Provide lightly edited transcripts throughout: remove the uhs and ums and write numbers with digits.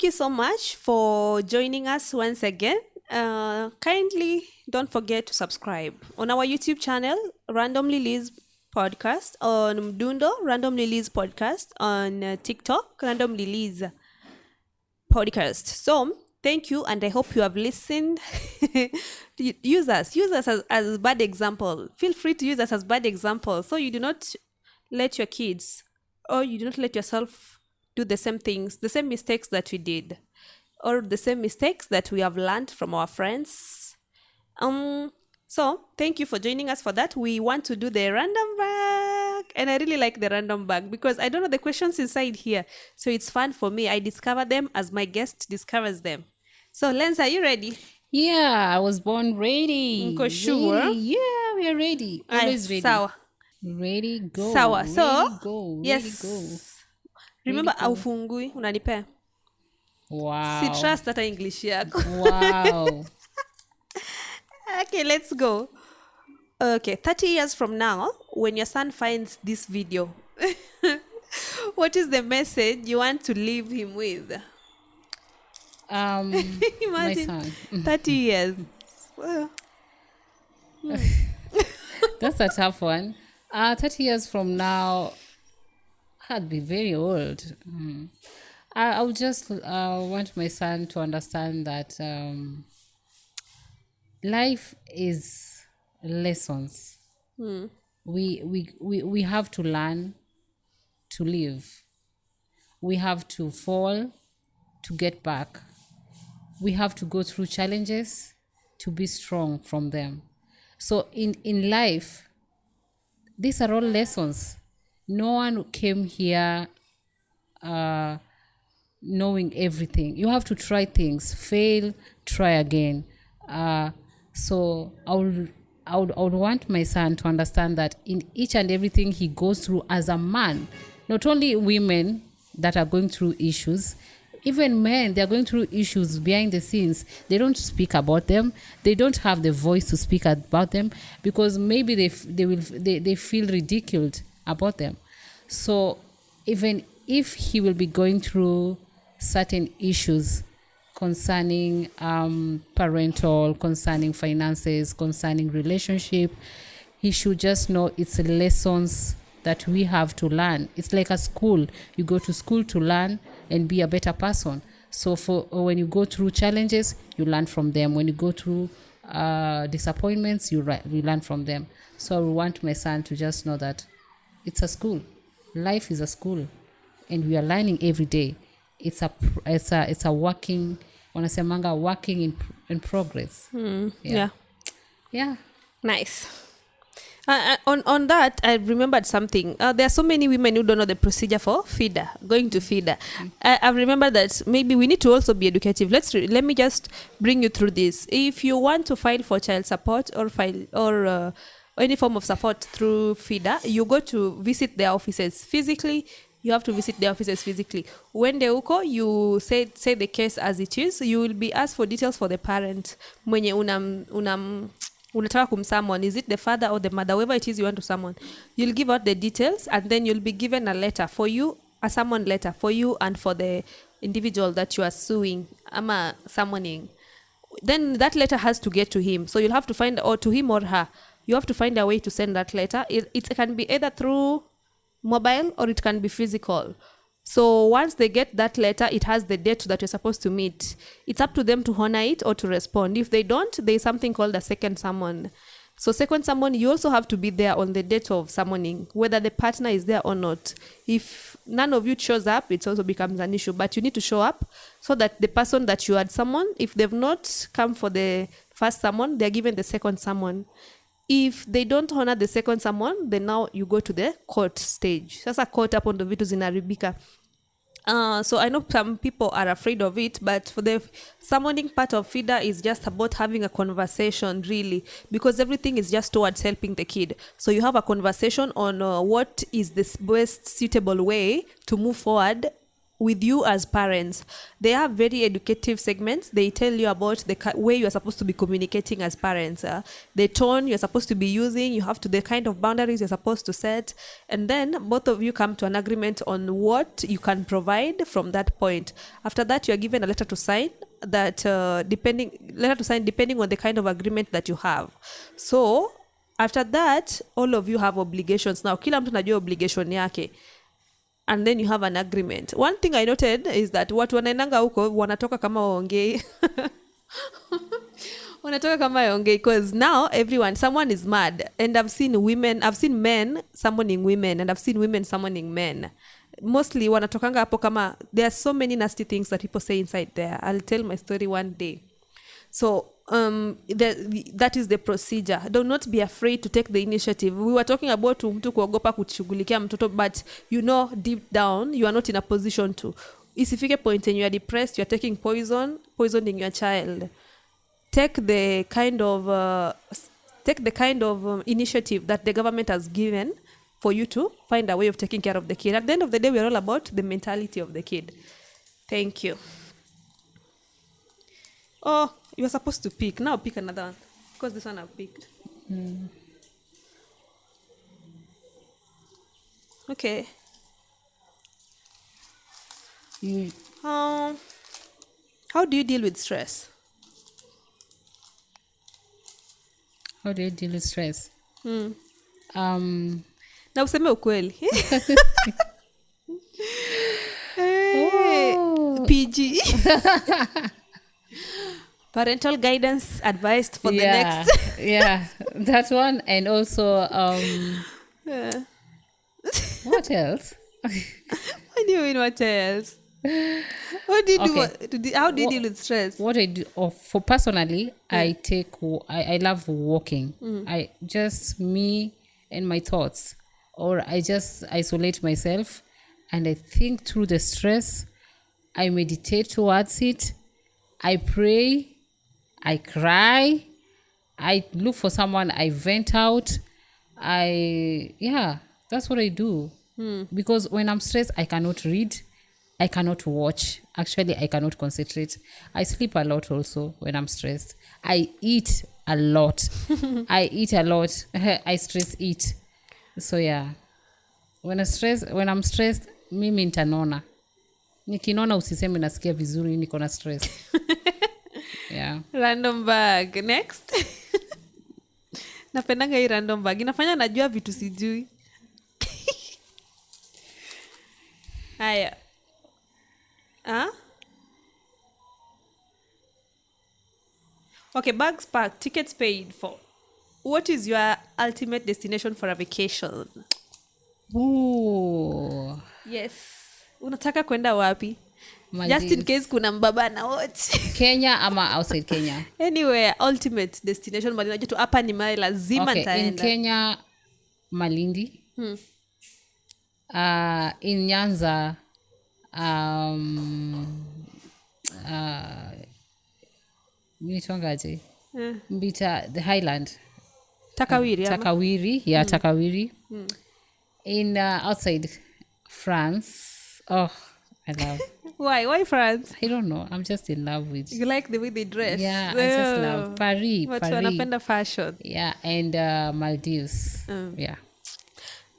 you so much for joining us once again. Kindly don't forget to subscribe on our YouTube channel, Randomly Liz Podcast, on Mdundo, Randomly Liz Podcast, on TikTok, Randomly Liz Podcast. So, thank you, and I hope you have listened. Use us as bad example. Feel free to use us as bad example, so you do not let your kids or you do not let yourself do the same things, the same mistakes that we did, or the same mistakes that we have learned from our friends. So thank you for joining us for that. We want to do the random bag, and I really like the random bag because I don't know the questions inside here, so it's fun for me. I discover them as my guest discovers them. So Lencer, are you ready? Yeah, I was born ready. Sure. Ready. Yeah, we are ready. Always ready. Sawa. Ready, go. Sawa. Ready, So go. Ready, yes. go. Remember, Ready, go. aufungui unanipea. Wow. Si trust that English yako. Wow. Okay, let's go. Okay, 30 years from now, when your son finds this video, what is the message you want to leave him with? My Imagine son. 30 years. Well, That's a tough one. 30 years from now, I'd be very old. I would just want my son to understand that life is lessons. We have to learn to live. We have to fall to get back. We have to go through challenges to be strong from them. So in life, these are all lessons. No one came here knowing everything. You have to try things, fail, try again. So I would want my son to understand that in each and everything he goes through as a man, not only women that are going through issues, even men, they are going through issues behind the scenes. They don't speak about them. They don't have the voice to speak about them because maybe they feel ridiculed about them. So even if he will be going through certain issues concerning parental, concerning finances, concerning relationship, he should just know it's lessons that we have to learn. It's like a school. You go to school to learn and be a better person. So when you go through challenges, you learn from them. When you go through disappointments, you learn from them. So I want my son to just know that it's a school. Life is a school, and we are learning every day. It's a working, wanasemanga working in progress. yeah. Nice. On that, I remembered something. There are so many women who don't know the procedure for going to feeder. I remember that maybe we need to also be educative. Let me just bring you through this. If you want to file for child support or any form of support through feeder, you go to visit their offices physically. You have to visit the offices physically. When they uko, you say the case as it is. You will be asked for details for the parent. Mwenye unataka kumsummon, is it the father or the mother, whoever it is you want to summon. You'll give out the details, and then you'll be given a letter for you, a summon letter for you and for the individual that you are suing, ama summoning. Then that letter has to get to him. So you'll have to find, or to him or her, you have to find a way to send that letter. It can be either through mobile or it can be physical. So once they get that letter, it has the date that you're supposed to meet. It's up to them to honor it or to respond. If they don't, there's something called a second summon. So second summon, you also have to be there on the date of summoning, whether the partner is there or not. If none of you shows up, it also becomes an issue. But you need to show up so that the person that you had summoned, if they've not come for the first summon, they're given the second summon. If they don't honor the second summon, then now you go to the court stage. Sasa court hapo ndo vitu zinaribika. So I know some people are afraid of it, but for the summoning part of feeder is just about having a conversation, really, because everything is just towards helping the kid. So you have a conversation on what is the best suitable way to move forward with you as parents. They have very educative segments. They tell you about the way you are supposed to be communicating as parents, the tone you're supposed to be using, you have to, the kind of boundaries you're supposed to set, and then both of you come to an agreement on what you can provide from that point. After that, you are given a letter to sign that depending on the kind of agreement that you have. So after that, all of you have obligations. Now kila mtu najua obligation yake, and then you have an agreement. One thing I noted is that watu wanaendanga huko wanatoka kama waongei wanatoka kama waongei, because now someone is mad, and I've seen men summoning women, and I've seen women summoning men. Mostly wanatokanga hapo kama, there are so many nasty things that people say inside there. I'll tell my story one day. So that is the procedure. Do not be afraid to take the initiative. We were talking about mtu kuogopa kushughulikia mtoto, but you know deep down you are not in a position to. Isifike point when you are depressed, you are taking poisoning your child. Take the kind of initiative that the government has given for you to find a way of taking care of the kid. At the end of the day, we are all about the mentality of the kid. Thank you. Oh, you were supposed to pick. Now pick another one, because this one I've picked. Okay. How do you deal with stress? How do you deal with stress? Na useme ukweli. PG. Parental guidance advised for the next. Yeah, that one. And also, what else? What do you mean, what else? What do you do? How do you deal with stress? What I do, for personally, I love walking. I just, me and my thoughts, or I just isolate myself and I think through the stress. I meditate towards it. I pray. I cry. I look for someone. I vent out. That's what I do. Because when I'm stressed, I cannot read. I cannot watch. Actually, I cannot concentrate. I sleep a lot also when I'm stressed. I eat a lot. I stress eat. So yeah. When I'm stressed, mimi nitanona. Nikinona usiseme nasikia vizuri niko na stress. Yeah. Random bag. Next. Napendanga hii random bag. Inafanya najua vitu sijui. Haya. Okay, bags packed, tickets paid for. What is your ultimate destination for a vacation? Ooh. Yes. Unataka kwenda wapi? Maldives. Just in case kuna mbaba na watch. Kenya ama outside Kenya? Anywhere, ultimate destination. Mali najua tu hapa ni mahali lazima nitaenda. In Kenya, Malindi. In Nyanza, Mnitongaje? Mbita, the Highland. Takawiri. Takawiri. In outside France. Oh, I love. Why France? I don't know. I'm just in love with. You like the way they dress? Yeah, I just love Paris. Watu wanapenda fashion. Yeah, and Maldives. Yeah.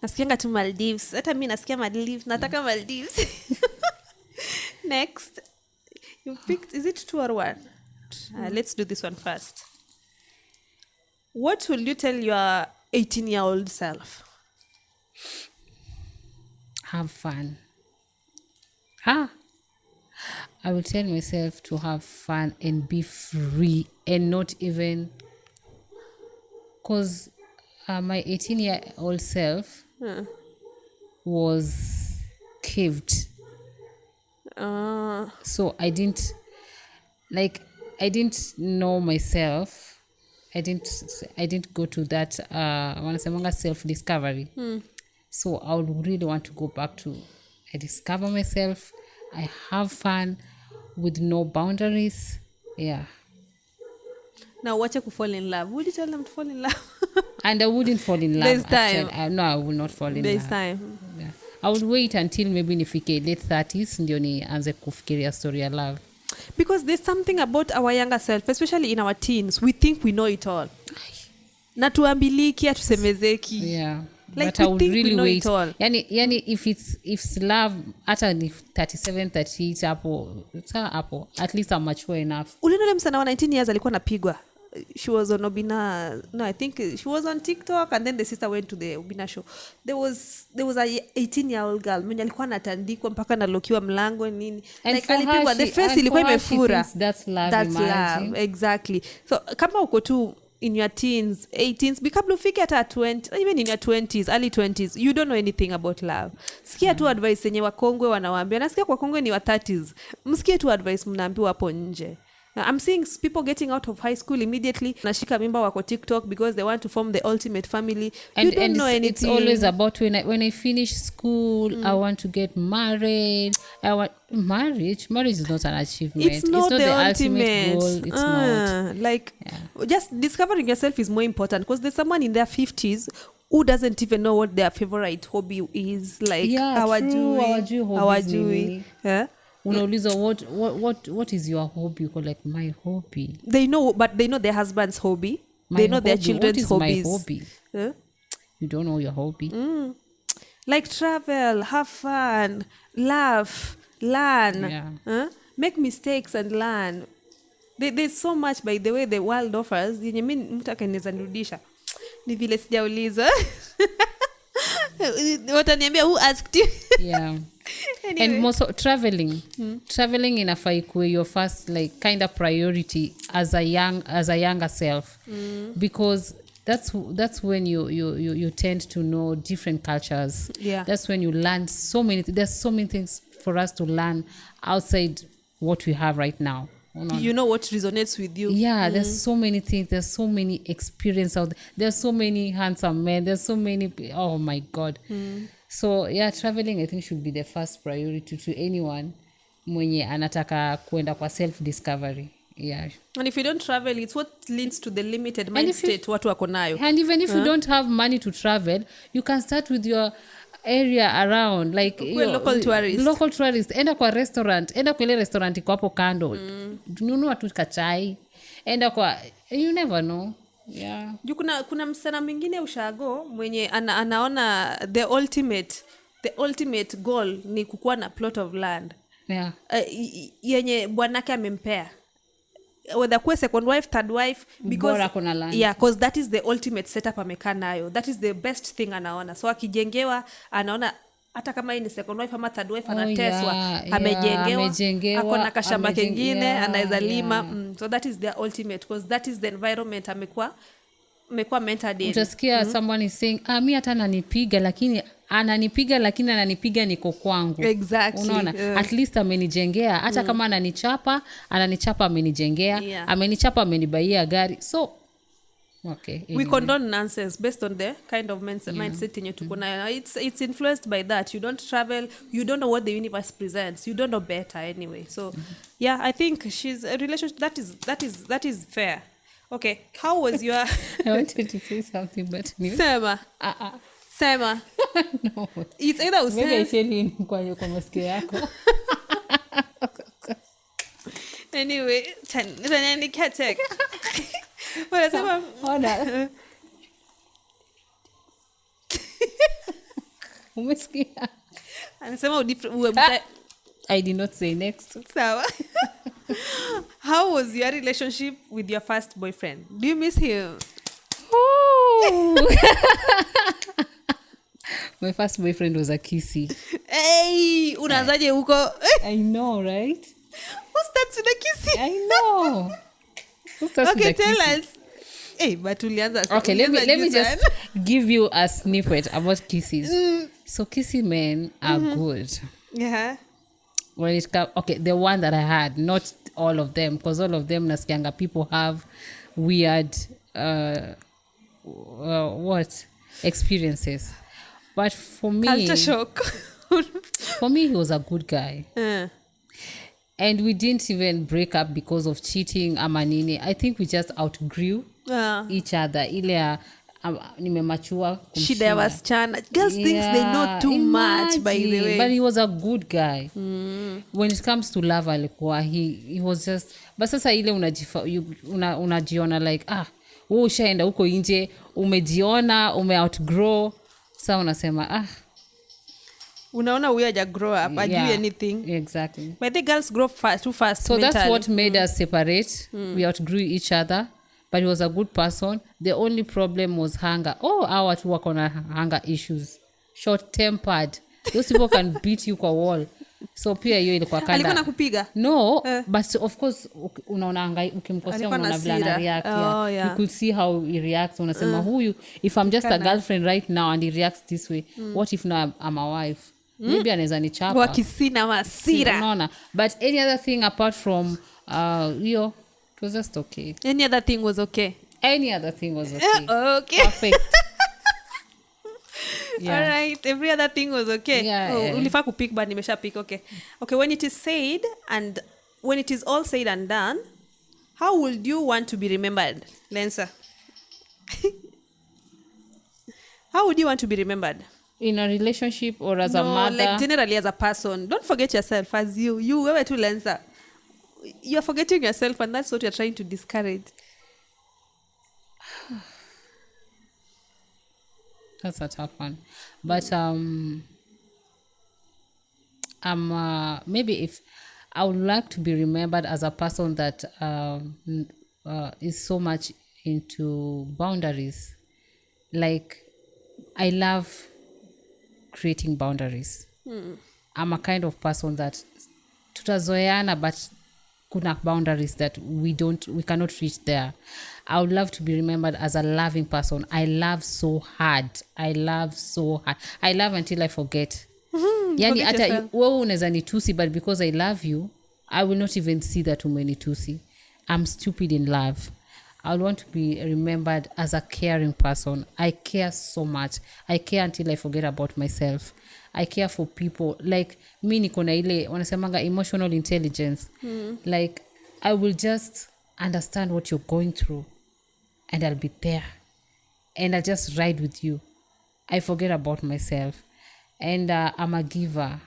Nasikianga tu Maldives. Hata mimi nasikia Maldives. Nataka Maldives. Next. You picked, is it 2 or 1? Let's do this one first. What will you tell your 18-year-old self? Have fun. I will tell myself to have fun and be free and not even, because my 18-year-old self was caved. So I didn't know myself. I didn't go to that wanasemanga self-discovery. So I would really want to go back to, I discover myself, I have fun with no boundaries. Yeah. Now watch you fall in love. Would you tell them to fall in love? And I wouldn't fall in love. There's time. No, I will not fall in love. There's time. Yeah. I would wait until maybe nifike late 30s ndio nianze kufikiria story ya love. Because there's something about our younger self, especially in our teens, we think we know it all. Na tuambiliki atusemezeki. Yeah. Like but I would really wait. Yani if it's love, hata ni 37, 38 hapo, at least I'm mature enough. Ulinole msana wa 19 years alikuwa napigwa. She was on Obina. No, I think she was on TikTok, and then the sister went to the Obina show. There was a 18-year-old girl mwenye alikuwa anatandikwa mpaka nalokiwa mlango nini. And like alipigwa, the face ilikuwa imefura. That's love. That's love, exactly. So kama uko tu in your teens, 18s, kabla ufike hata 20, even in your 20s, early 20s, you don't know anything about love. Sikia tu advice yenye wakongwe wanawaambia. Nasikia kwa kongwe ni wa 30s. Msikie tu advice mnaambiwa hapo nje. I'm seeing people getting out of high school immediately. Nashika mimba wako TikTok because they want to form the ultimate family. You don't know anything. It's always about when I finish school, I want to get married. Marriage is not an achievement. It's not the ultimate goal. It's not. Just discovering yourself is more important, because there's someone in their 50s who doesn't even know what their favorite hobby is. Like, hawajui. Yeah. Unauliza what is your hobby? You go like, my hobby. They know, but they know their husband's hobby. They know their children's hobbies. My hobby? Huh? You don't know your hobby. Like travel, have fun, laugh, learn. Yeah. Make mistakes and learn. There's so much, by the way, the world offers. Yenye mimi mtu akanaweza nirudisha. Ni vile sijauliza. Wataniambia who asked you? Yeah. Anyway. And most traveling inafaa ikuwe your first like kind of priority as a younger self, because that's when you tend to know different cultures. Yeah. That's when you learn there's so many things for us to learn outside what we have right now. You know what resonates with you. Yeah, there's so many things, there's so many experiences out there. There's so many handsome men, there's so many, oh my God. So yeah, traveling I think should be the first priority to anyone mwenye anataka kuenda kwa self discovery. Yeah. And if you don't travel, it's what leads to the limited mind state watu wako nayo. And even if you don't have money to travel, you can start with your area around, like local tourist. Enda kwa restaurant, enda kwa ile restaurant iko hapo kando. Nunua tu kachai. Enda kwa, you never know. Yeah. Kuna msana mwingine ushago mwenye anaona the ultimate goal ni kukuwa na plot of land. Yeah. Yenye bwanake amempea. Whether kuwe second wife, third wife, because yeah, because that is the ultimate setup amekaa nayo. That is the best thing anaona. So akijengewa anaona hata kama ni second wife ama third wife anateswa, amejengewa, akona kashamba kingine anaweza lima. So that is the ultimate, because that is the environment amekuwa mentored in. Utasikia someone is saying, mimi hata ananipiga lakini ananipiga niko kwangu. Exactly. Unaona? At least amenijengea. Hata kama ananichapa amenijengea. Yeah. Amenichapa amenibaia gari. So okay. Anyway. We condone nonsense based on the kind of mindset yenye tuko nayo. It's influenced by that. You don't travel, you don't know what the universe presents. You don't know better anyway. So yeah, I think she's a relationship that is fair. Okay, how was your I wanted to say something but Sema. Sema. No. It's either useme. Maybe I tell you kwa masikio yako. Anyway, tanyani katek. Wanasema ona. Umesikia? Anasema I did not say next. Sawa. How was your relationship with your first boyfriend? Do you miss him? My first boyfriend was a Kisii. Hey, unaanzaje huko? I know, right? Who starts with a Kisii? I know. Okay, tell us. Hey, but ulianza. Okay, let me just give you a snippet about Kisii. So Kisii men are good. Yeah. When it comes, okay, the one that I had, not all of them, because all of them nasikianga people have weird experiences. But for me, culture shock. For me, he was a good guy. And we didn't even break up because of cheating, amanini. I think we just outgrew each other. Ile nimemachua shida ya wasichana. Girls thinks they know too much, by the way. But he was a good guy. When it comes to love alikuwa he was just, but sasa ile unajiona like wewe ushaenda huko nje, umejiona, outgrow, sasa unasema unaona we are grow up, I do anything. Exactly. But the girls grow too fast so mentally. That's what made us separate. We outgrew each other, but he was a good person. The only problem was hunger. Our watu wako na hunger issues, short tempered. Those people can beat you kwa wall. So pia hiyo ilikuwa kanda. Alikuwa nakupiga? No, but of course unaona ukimkosea unaona vile ana react. You could see how he reacts. Unasema huyu, if I'm just a girlfriend right now and he reacts this way, what if now I'm a wife? Maybe anaweza nichapa. Wa kisina masira. Unaona. But any other thing apart from it was just okay. Any other thing was okay? Any other thing was okay. Okay. Perfect. Yeah. All right, every other thing was okay. Ulifaa kupick but nimesha pick. Okay, when it is said and when it is all said and done, how would you want to be remembered, Lencer? How would you want to be remembered? In a relationship or as a mother? Like generally as a person. Don't forget yourself as you wewe tu Lencer. You're forgetting yourself, and that's what you're trying to discourage. That's a tough one. But maybe if I would like to be remembered as a person that is so much into boundaries. Like, I love creating boundaries. I'm a kind of person that tutazoeana, but kuna boundaries that we cannot reach there. I would love to be remembered as a loving person. I love so hard. I love until I forget. Yani hata wewe unaweza nitusi, but because I love you, I will not even see that umenitusi. I'm stupid in love. I would want to be remembered as a caring person. I care so much. I care until I forget about myself. I care for people. Like, mi niko na ile wanasemanga emotional intelligence. Like, I will just understand what you're going through, and I'll be there, and I'll just ride with you. I forget about myself. And I'm a giver.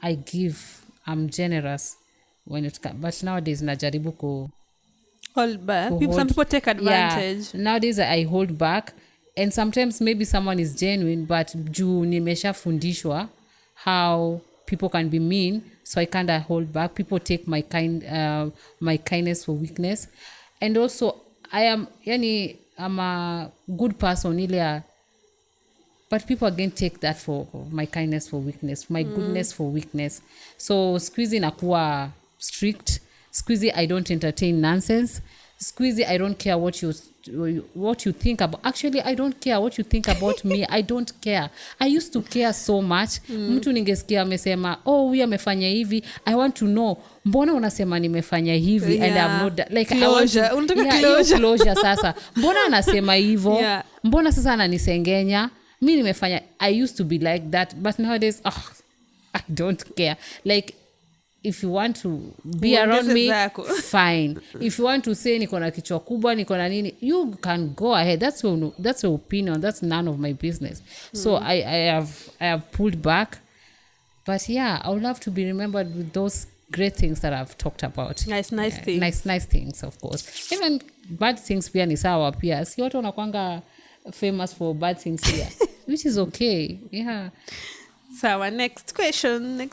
I give. I'm generous when it comes. But nowadays najaribu hold back. Some people take advantage. Yeah. Nowadays I hold back, and sometimes maybe someone is genuine, but juu nimeshafundishwa how people can be mean, so I kind of hold back. People take my kindness for weakness. And also I'm a good person, but people again take that for my kindness for weakness, my goodness for weakness. So squeezy nakuwa strict. Squeezy, I don't entertain nonsense. Squeezy, I don't care what you think about. Actually, I don't care what you think about me. I don't care. I used to care so much. Mtu ningesikia amesema, huyu amefanya hivi. I want to know, mbona unasema nimefanya hivi? And I've not like closure. Closure sasa. Mbona anasema hivyo? Mbona sasa ananisengenya? Mimi nimefanya. I used to be like that, but nowadays, I don't care. Like, if you want to be around me, fine. If you want to say niko na kichwa kubwa, niko na nini, you can go ahead. That's your opinion. That's none of my business. So I have pulled back. But yeah, I would love to be remembered with those great things that I've talked about. Nice things. Nice things, of course. Even bad things pia ni sawa pia. Si watu wanakuanga famous for bad things here, which is okay. Yeah. So our next question.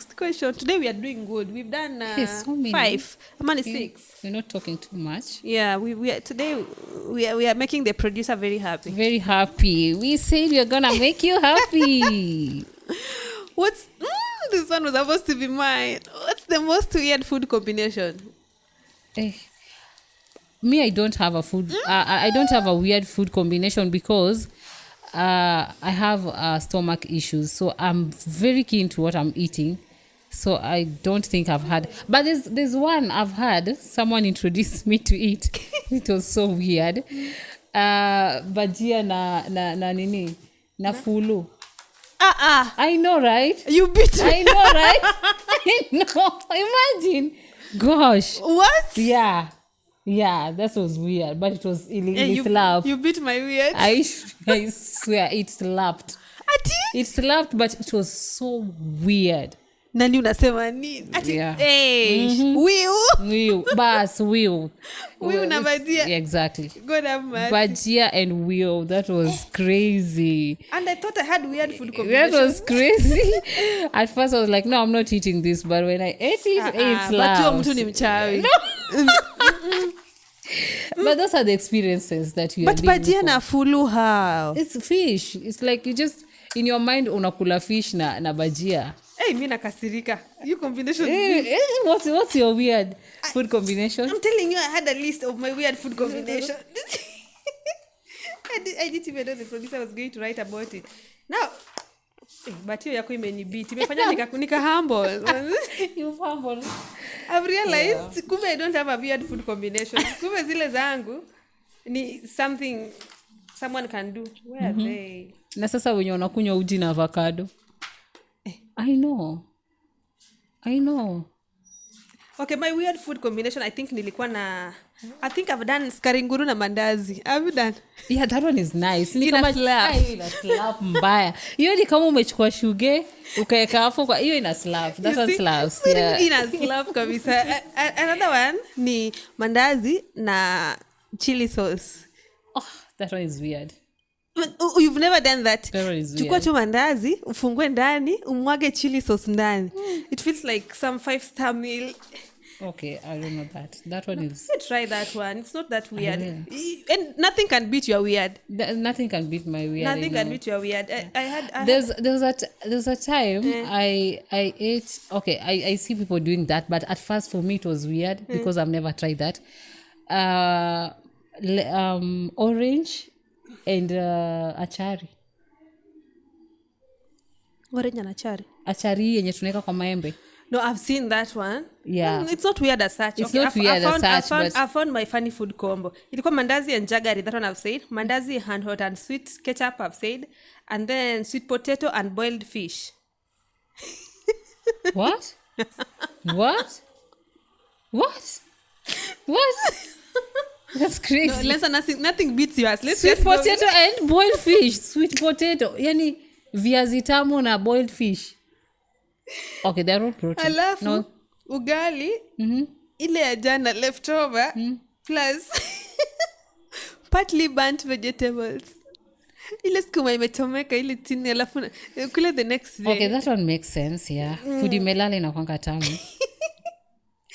Today we are doing good. We've done so many. 5. I'm only 6. We're not talking too much. Yeah, we are today. We are making the producer very happy. Very happy. We said we are gonna make you happy. What's this one was supposed to be mine? What's the most weird food combination? Me, I don't have a food. I don't have a weird food combination because I have stomach issues, so I'm very keen to what I'm eating. So I don't think I've had, but there's one I've had. Someone introduced me to it. It was so weird. Bajia na nini na fulu. I know, right? You beat me. I know, right? I know. Imagine. Gosh. What? Yeah. Yeah, that was weird, but it was Hey, it slapped. you beat my weird. I swear it slapped. Ati? It slapped, but it was so weird. Nani unasema nini? Ati, Yeah. Wiu na bajia. Exactly. God have mercy. Bajia and wheel. That was crazy. And I thought I had weird food That combinations. was crazy. At first I was like, no, I'm not eating this. But when I ate it, it But slapped. mtu ni mchawi. But those are the experiences that you are But living bajia for. na fulu how? It's fish. It's like you just, in your mind, unakula fish na bajia. Hey, mi nakasirika. You combination. What's your weird food combination? I'm telling you, I had a list of my weird food combination. I didn't even know the producer was going to write about it. Now, but hiyo yako imenibit. Imefanya nika humble. You humble. I've realized kumbe I don't have a weird food combination. Kumbe zile zangu ni something someone can do. Where are they? Na sasa wenye unakunywa uji na avocado. I know. Okay, my weird food combination, I think I've done skaringuru na mandazi. Have you done? Yeah, that one is nice. Ni Ina kama slap. ina slap mbaya. Hiyo ni kama umechukua shuge, ukaeka hapo kwa hiyo ina slap. That one slaps. Yeah. Ina slap kabisa. Another one ni mandazi na chili sauce. Oh, that one is weird. You've never done that. That one is weird. Chukua tu mandazi, ufungue ndani, umwage chili sauce ndani. It feels like some 5-star meal. Okay, I don't know that. That one is... Try that one. It's not that weird. And nothing can beat your weird. Nothing can beat my weird. Nothing can beat your weird. There's a time I ate... Okay, I see people doing that, but at first for me it was weird because I've never tried that. Orange and achari. Orange and achari. Achari yenye tunaweka kwa maembe. No, I've seen that one. Yeah. It's not weird as such. It's not weird as such, but... I found my funny food combo. Ilikuwa mandazi and jaggery, that one I've said. Mandazi, hand hot and sweet ketchup, I've said. And then sweet potato and boiled fish. What? That's crazy. No, nothing beats yours. Sweet potato and boiled fish. Sweet potato. Yani viazi tamu na boiled fish. Okay, they're all protein. Alafu, ugali, ile ya jana leftover, plus partly burnt vegetables. Ile skuma imechomeka, ile tini, alafu, kule the next day. Okay, that one makes sense, yeah. Food imelala inakuanga tamu.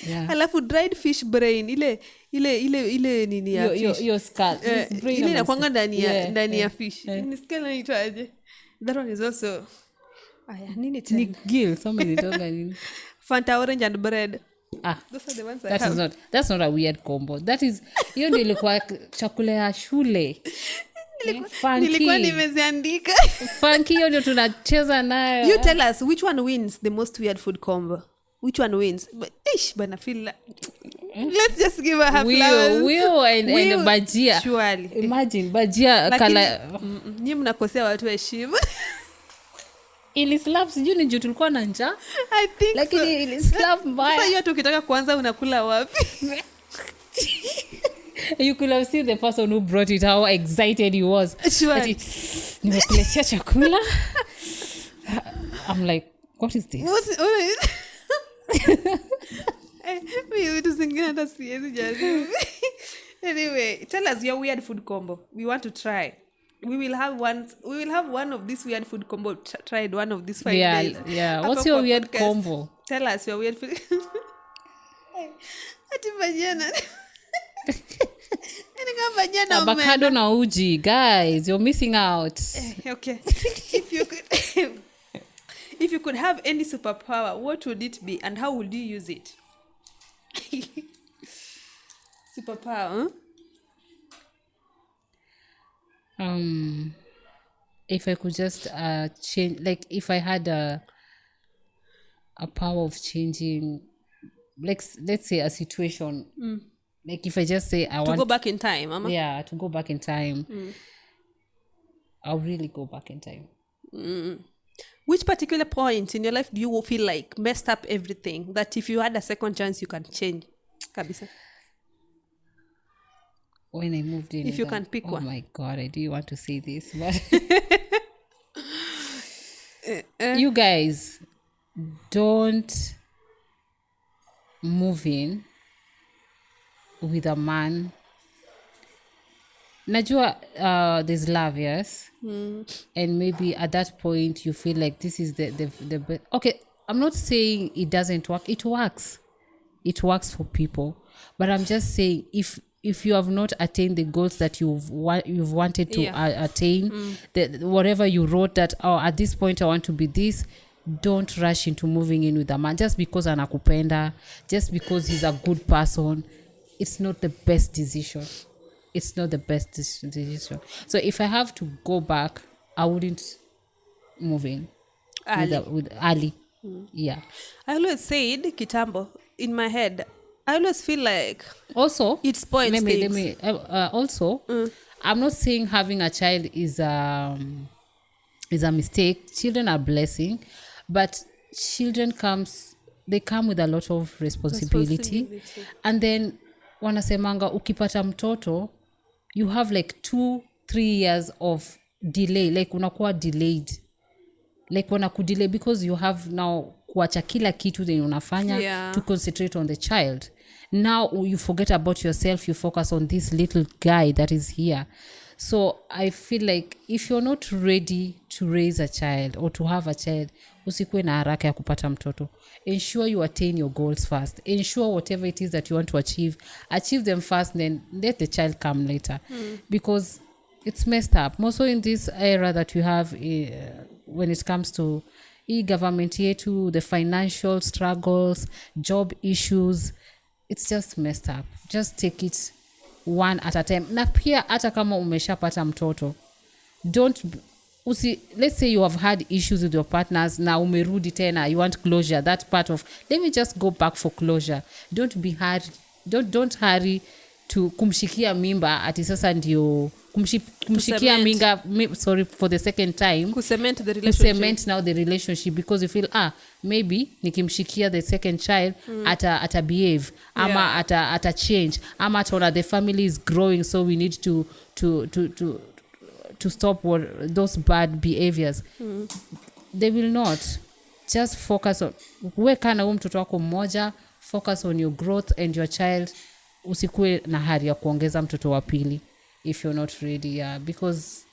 Yeah. Alafu dried fish brain, ile nini ya fish. Your skull. Ile inakuanga ndani ya fish. Nisikia naitwaje. That one is also... nini tena? Ni gill, somebody told me. Fanta orange and bread. Those are the ones that's not a weird combo. That is, hiyo ndio ilikuwa chakula ya shule. Nilikuwa nimeziandika. Funky hiyo ndio tunacheza nayo. You tell us which one wins the most weird food combo. Which one wins? But I feel like let's just give her flowers. Wheel and bajia. Surely. Imagine bajia kala. Nyinyi mnakosea watu heshima. Ili slap sijui ni juu tulikuwa na njaa. I think lakini so. Ili slap mbaya. Sasa hiyo tukitaka kuanza unakula wapi? You could have seen the person who brought it, how excited he was. Sure. Nimekuletea chakula. I'm like, what is this? What is vitu zingine hata siwezi jaribu. Anyway, tell us your weird food combo. We want to try. We will have one of this weird food combo tried one of these 5 days. Yeah. What's your weird combo? Tell us your weird food. Ati bajana. Avocado na uji. Guys, you're missing out. Okay. If you could have any superpower, what would it be and how would you use it? Superpower, if I could just change, like if I had a power of changing, like let's say a situation, like if I just say I want to go back in time, Mama. Yeah, to go back in time. I'll really go back in time. Which particular point in your life do you feel like messed up everything that if you had a second chance you can change? Kabisa. when I moved in If with you them. can pick oh one. my God, I do want to say this, but you guys don't move in with a man. Najua, there's love, yes, and maybe at that point you feel like this is the best. Okay, I'm not saying it doesn't work. It works. It works for people, but I'm just saying if you have not attained the goals that you've wanted to attain, whatever you wrote that at this point I want to be this, don't rush into moving in with a man just because anakupenda, just because he's a good person. It's not the best decision. It's not the best decision. So if I have to go back, I wouldn't move in with Ali. Yeah. I always said kitambo in my head. I always feel like also it spoils things. Also, I'm not saying having a child is a mistake. Children are blessing, but children come with a lot of responsibility. And then wanasemanga ukipata mtoto, you have like 2-3 years of delay, like unakuwa delayed, like wanakudelay because you have now kuacha kila kitu zenye unafanya to concentrate on the child. Now you forget about yourself, you focus on this little guy that is here. So I feel like if you're not ready to raise a child or to have a child, usikuwe na haraka ya kupata mtoto. Ensure you attain your goals first. Ensure whatever it is that you want to achieve them first, then let the child come later. Because it's messed up. Mostly in this era that we have when it comes to government yetu, the financial struggles, job issues, it's just messed up. Just take it one at a time. Na pia hata kama umeshapata mtoto, let's say you have had issues with your partners, na umerudi tena, you want closure, that part of, let me just go back for closure. Don't be hurry. Don't hurry to kumshikia mimba ati sasa ndio kumshikia minga, sorry, for the second time, cement the relationship. Cement now the relationship because you feel maybe nikimshikia the second child ata behave, ama ata change, ama ataona the family is growing, so we need to stop those bad behaviors. They will not. Just focus on weka na mtoto wako mmoja, focus on your growth and your child. Usikue na hari ya kuongeza mtoto wa pili if you're not ready, because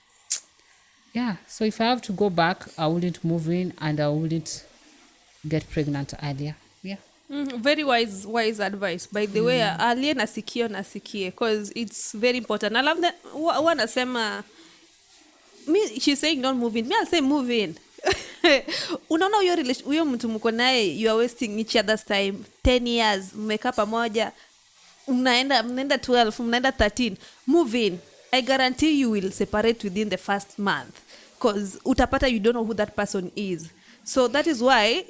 so if I have to go back, I wouldn't move in and I wouldn't get pregnant earlier. Very wise advice, by the way. Alie nasikie because it's very important. I love that wanasema she's saying don't move in, me I'll say move in. Unaona huyo mtu mko naye, you are wasting each other's time. 10 years mmekaa pamoja, mnaenda 12, mnaenda 13, move in. I guarantee you will separate within the first month because utapata you don't know who that person is. So that is why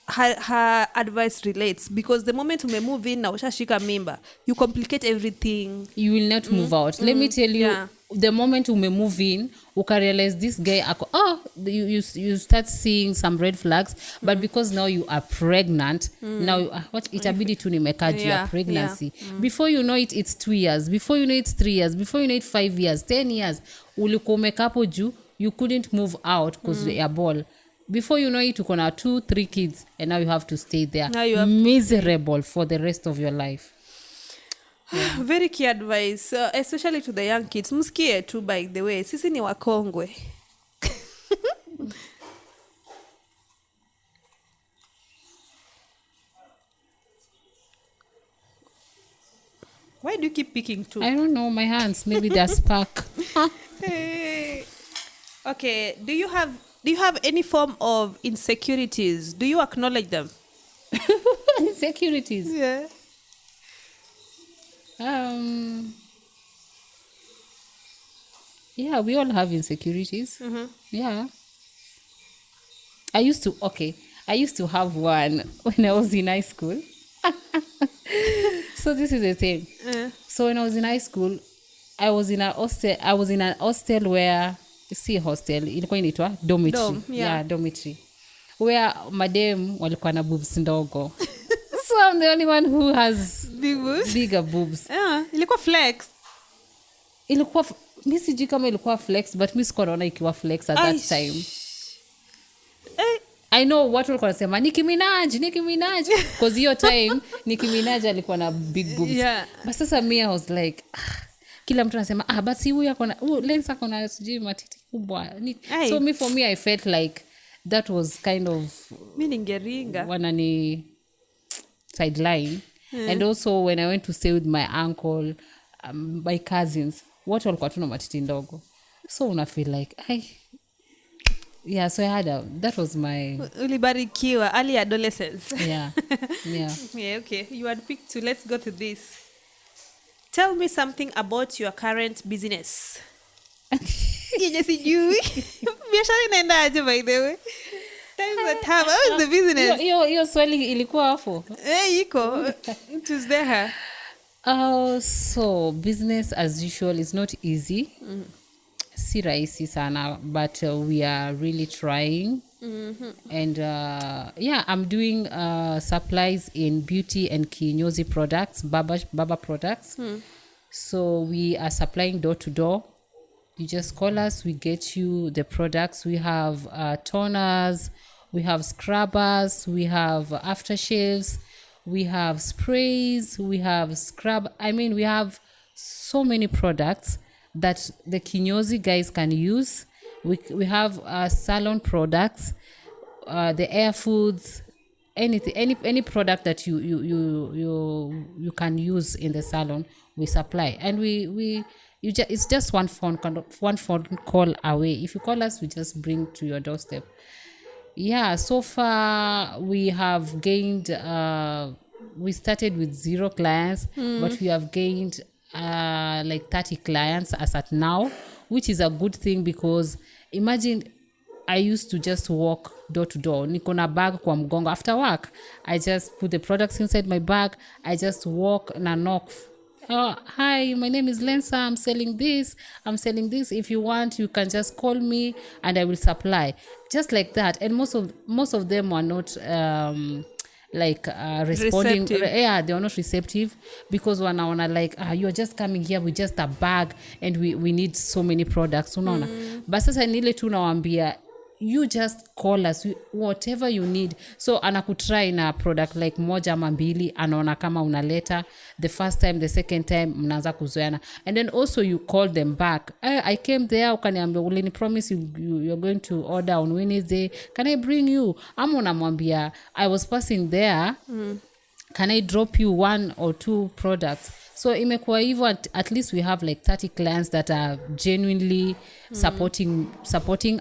her advice relates, because the moment you move in na ushashika mimba, you complicate everything. You will not move out. Let me tell you, the moment you move in, you can realize this guy, you start seeing some red flags, but because now you are pregnant, now what itabidi tu nimeka juu ya pregnancy. Before you know it, it's 2 years. Before you know it's 3 years. Before you know it, 5 years, 10 years. Ulikuwa umekapo juu, you couldn't move out because you're ball. Before you know it, you're gonna 2-3 kids, and now you have to stay there. Now you have miserable for the rest of your life. Very key advice, especially to the young kids. Msikie tu, by the way, sisi ni wakongwe. Why do you keep picking too? I don't know, my hands, maybe they're spark. Okay, do you have any form of insecurities? Do you acknowledge them? Insecurities? Yeah. Yeah, we all have insecurities. Yeah. I used to have one when I was in high school. So this is the thing. So when I was in high school, I was in an hostel where, see hostel, ilikuwa inaitwa dormitory. Dormitory. Where madam walikuwa na boobs ndogo. So I'm the only one who has big boobs? Bigger boobs. Ilikuwa flex. ilikuwa mi sijui kama ilikuwa flex, but mi sikuwa naona ikiwa flex at that time. I know watu walikuwa wanasema Nicki Minaj because hiyo time Nicki Minaj alikuwa na big boobs. But sasa me I was like kila mtu anasema but si huyu akona Lencer akona sijui matiti kubwa. So for me I felt like that was kind of mimi ningeringa wanani sideline. And also when I went to stay with my uncle, my cousins, watu walikuwa tuna matiti ndogo, so una feel like yeah, so I had that was my ulibarikiwa early adolescence. yeah. Yeah, okay, you had picked to. Let's go to this. Tell me something about your current business. Yenye sijui biashara inaendaje by the way? How is the business? Hiyo swali ilikuwa hapo. Iko. It was there. So business as usual is not easy. Si rahisi sana, but we are really trying. And I'm doing supplies in beauty and kinyozi products, baba products. So we are supplying door to door. You just call us, we get you the products. We have toners, we have scrubbers, we have aftershaves, we have sprays, we have we have so many products that the kinyozi guys can use. We have salon products, the air foods, anything, any product that you can use in the salon, we supply. And it's just one phone call away. If you call us, we just bring to your doorstep. Yeah, so far we have gained, we started with 0 clients, but we have gained like 30 clients as at now, which is a good thing, because imagine I used to just walk door to door. Niko na bag kwa mgongo. After work, I just put the products inside my bag. I just walk na knock. Hi, my name is Lencer. I'm selling this. If you want, you can just call me and I will supply. Just like that. And most of them are not responding. Receptive. Yeah, they are not receptive, because wanaona like you're just coming here with just a bag and we need so many products, unaona. But sasa nile tu nawaambia, you just call us, whatever you need. So anakutry na product like moja ama mbili, anaona kama unaleta the first time, the second time mnaanza kuzoeana, and then also you call them back. I came there, ukaniambia ulini promise you're going to order on Wednesday, can I bring you? Ama unamwambia I was passing there, can I drop you 1 or 2 products? So imekuwa hivyo, at least we have like 30 clients that are genuinely supporting